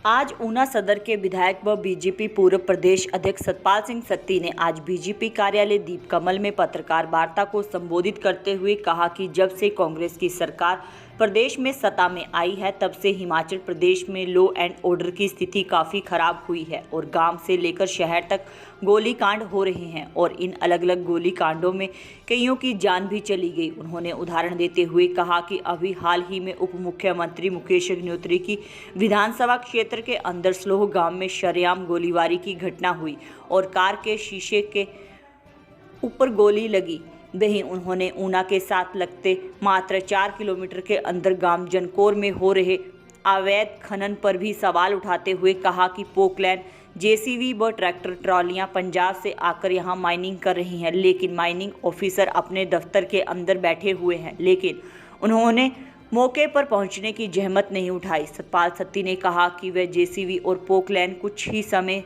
आज ऊना सदर के विधायक व बीजेपी पूर्व प्रदेश अध्यक्ष सतपाल सिंह सत्ती ने आज बीजेपी कार्यालय दीपकमल में पत्रकार वार्ता को संबोधित करते हुए कहा कि जब से कांग्रेस की सरकार प्रदेश में सत्ता में आई है तब से हिमाचल प्रदेश में लॉ एंड ऑर्डर की स्थिति काफ़ी खराब हुई है और गांव से लेकर शहर तक गोलीकांड हो रहे हैं और इन अलग अलग गोलीकांडों में कईयों की जान भी चली गई। उन्होंने उदाहरण देते हुए कहा कि अभी हाल ही में उप मुख्यमंत्री मुकेश अग्निहोत्री की विधानसभा क्षेत्र के अंदर स्लोह गांव में शरेआम गोलीबारी की घटना हुई और कार के शीशे के ऊपर गोली लगी। वहीं उन्होंने ऊना के साथ लगते मात्र 4 किलोमीटर के अंदर गांव जनकोर में हो रहे अवैध खनन पर भी सवाल उठाते हुए कहा कि पोकलैंड जेसीबी व ट्रैक्टर ट्रॉलियां पंजाब से आकर यहां माइनिंग कर रही हैं, लेकिन माइनिंग ऑफिसर अपने दफ्तर के अंदर बैठे हुए हैं, लेकिन उन्होंने मौके पर पहुंचने की जहमत नहीं उठाई। सतपाल सत्ती ने कहा कि वह जेसीबी और पोकलैंड कुछ ही समय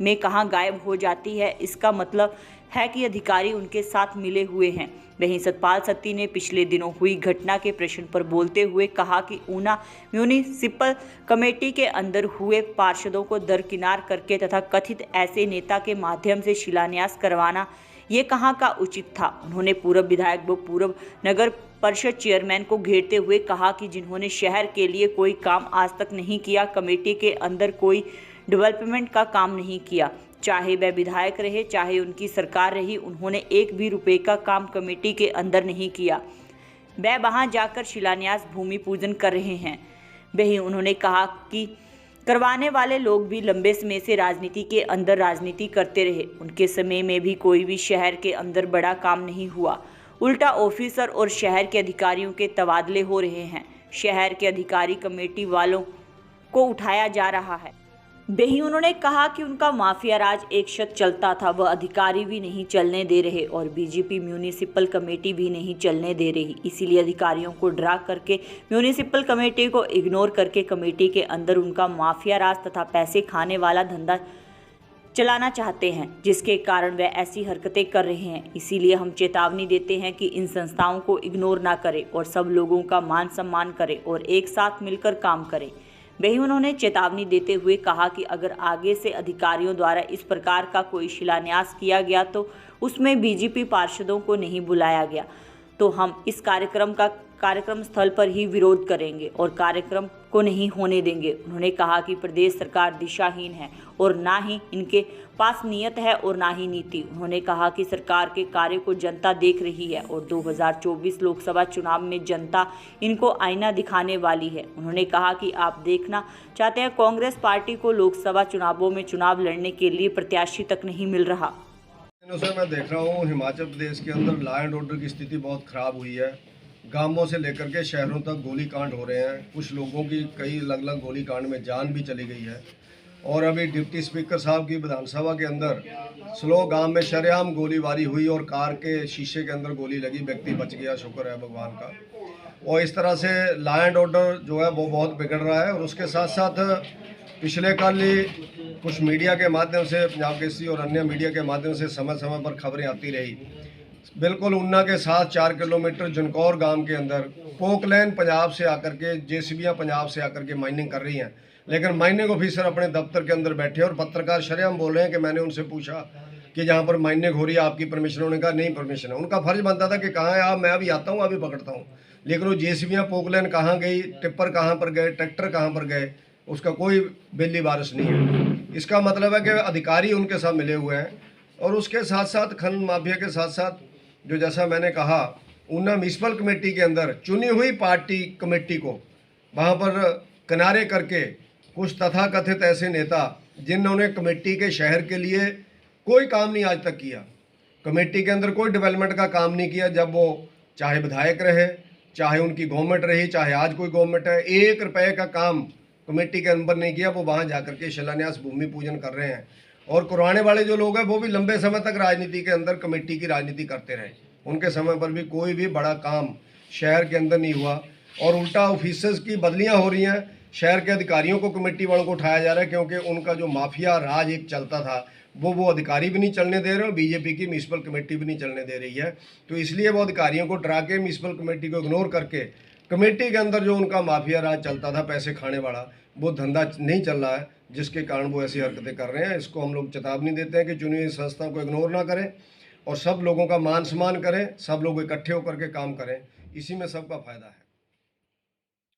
में कहां गायब हो जाती है, इसका मतलब है कि अधिकारी उनके साथ मिले हुए हैं। वहीं सतपाल सत्ती ने पिछले दिनों हुई घटना के प्रश्न पर बोलते हुए कहा कि ऊना म्यूनिसिपल कमेटी के अंदर हुए पार्षदों को दरकिनार करके तथा कथित ऐसे नेता के माध्यम से शिलान्यास करवाना ये कहाँ का उचित था। उन्होंने पूर्व विधायक व पूर्व नगर परिषद चेयरमैन को घेरते हुए कहा कि जिन्होंने शहर के लिए कोई काम आज तक नहीं किया, कमेटी के अंदर कोई डेवलपमेंट का काम नहीं किया, चाहे वह विधायक रहे चाहे उनकी सरकार रही, उन्होंने एक भी रुपए का काम कमेटी के अंदर नहीं किया। वह वहां जाकर शिलान्यास भूमि पूजन कर रहे हैं। वहीं उन्होंने कहा कि करवाने वाले लोग भी लंबे समय से राजनीति के अंदर राजनीति करते रहे, उनके समय में भी कोई भी शहर के अंदर बड़ा काम नहीं हुआ। उल्टा ऑफिसर और शहर के अधिकारियों के तबादले हो रहे हैं। शहर के अधिकारी कमेटी वालों को उठाया जा रहा है। वहीं उन्होंने कहा कि उनका माफिया राज एक शत चलता था, वह अधिकारी भी नहीं चलने दे रहे और बीजेपी म्यूनिसिपल कमेटी भी नहीं चलने दे रही, इसीलिए अधिकारियों को ड्रा करके म्यूनिसिपल कमेटी को इग्नोर करके कमेटी के अंदर उनका माफिया राज तथा पैसे खाने वाला धंधा चलाना चाहते हैं, जिसके कारण वे ऐसी हरकतें कर रहे हैं। इसीलिए हम चेतावनी देते हैं कि इन संस्थाओं को इग्नोर ना करें और सब लोगों का मान सम्मान करें और एक साथ मिलकर काम करें। वहीं उन्होंने चेतावनी देते हुए कहा कि अगर आगे से अधिकारियों द्वारा इस प्रकार का कोई शिलान्यास किया गया तो उसमें बीजेपी पार्षदों को नहीं बुलाया गया तो हम इस कार्यक्रम स्थल पर ही विरोध करेंगे और कार्यक्रम को नहीं होने देंगे। उन्होंने कहा कि प्रदेश सरकार दिशाहीन है और ना ही इनके पास नीयत है और ना ही नीति। उन्होंने कहा कि सरकार के कार्य को जनता देख रही है और 2024 लोकसभा चुनाव में जनता इनको आईना दिखाने वाली है। उन्होंने कहा कि आप देखना चाहते हैं कांग्रेस पार्टी को लोकसभा चुनावों में चुनाव लड़ने के लिए प्रत्याशी तक नहीं मिल रहा। से मैं देख रहा हूँ हिमाचल प्रदेश के अंदर लॉ एंड ऑर्डर की स्थिति बहुत ख़राब हुई है। गांवों से लेकर के शहरों तक गोलीकांड हो रहे हैं। कुछ लोगों की कई अलग अलग गोलीकांड में जान भी चली गई है और अभी डिप्टी स्पीकर साहब की विधानसभा के अंदर स्लो गांव में शरेआम गोलीबारी हुई और कार के शीशे के अंदर गोली लगी, व्यक्ति बच गया, शुक्र है भगवान का। और इस तरह से लॉ एंड ऑर्डर जो है वो बहुत बिगड़ रहा है। और उसके साथ साथ पिछले कल ही कुछ मीडिया के माध्यम से, पंजाब केसरी और अन्य मीडिया के माध्यम से समय समय पर खबरें आती रही। बिल्कुल ऊना के साथ 4 किलोमीटर जनकौर गांव के अंदर पोकलैंड पंजाब से आकर के जेसीबीयां पंजाब से आकर के माइनिंग कर रही हैं, लेकिन माइनिंग ऑफिसर अपने दफ्तर के अंदर बैठे और पत्रकार शरेआम बोल रहे हैं कि मैंने उनसे पूछा कि जहाँ पर माइनिंग हो रही है आपकी परमिशन? उन्होंने कहा नहीं परमिशन है। उनका फर्ज बनता था कि कहाँ है आप, मैं अभी आता हूँ, अभी पकड़ता हूँ। लेकिन वो जेसीबीयां पोकलैंड कहाँ गई, टिप्पर कहाँ पर गए, ट्रैक्टर कहाँ पर गए, उसका कोई बिल्ली बारिश नहीं है। इसका मतलब है कि अधिकारी उनके साथ मिले हुए हैं। और उसके साथ साथ खनन माफिया के साथ साथ जो जैसा मैंने कहा ऊना म्यूनिसिपल कमेटी के अंदर चुनी हुई पार्टी कमेटी को वहाँ पर किनारे करके कुछ तथाकथित ऐसे नेता जिन्होंने कमेटी के शहर के लिए कोई काम नहीं आज तक किया, कमेटी के अंदर कोई डेवलपमेंट का काम नहीं किया, जब वो चाहे विधायक रहे, चाहे उनकी गवर्नमेंट रही, चाहे आज कोई गवर्नमेंट है, 1 रुपये का काम कमेटी के अंदर नहीं किया। वो वहाँ जाकर के शिलान्यास भूमि पूजन कर रहे हैं। और करवाने वाले जो लोग हैं वो भी लंबे समय तक राजनीति के अंदर कमेटी की राजनीति करते रहे। उनके समय पर भी कोई भी बड़ा काम शहर के अंदर नहीं हुआ और उल्टा ऑफिसर्स की बदलियां हो रही हैं। शहर के अधिकारियों को कमेटी वालों को उठाया जा रहा है क्योंकि उनका जो माफिया राज एक चलता था वो अधिकारी भी नहीं चलने दे रहे और बीजेपी की म्यूनिसिपल कमेटी भी नहीं चलने दे रही है। तो इसलिए वो अधिकारियों को डरा के म्यूनिसिपल कमेटी को इग्नोर करके कमेटी के अंदर जो उनका माफिया राज चलता था पैसे खाने वाला, वो धंधा नहीं चल रहा है, जिसके कारण वो ऐसी हरकतें कर रहे हैं। इसको हम लोग चेतावनी देते हैं कि चुनी हुई संस्था को इग्नोर ना करें और सब लोगों का मान सम्मान करें, सब लोग इकट्ठे होकर के काम करें, इसी में सबका फायदा है।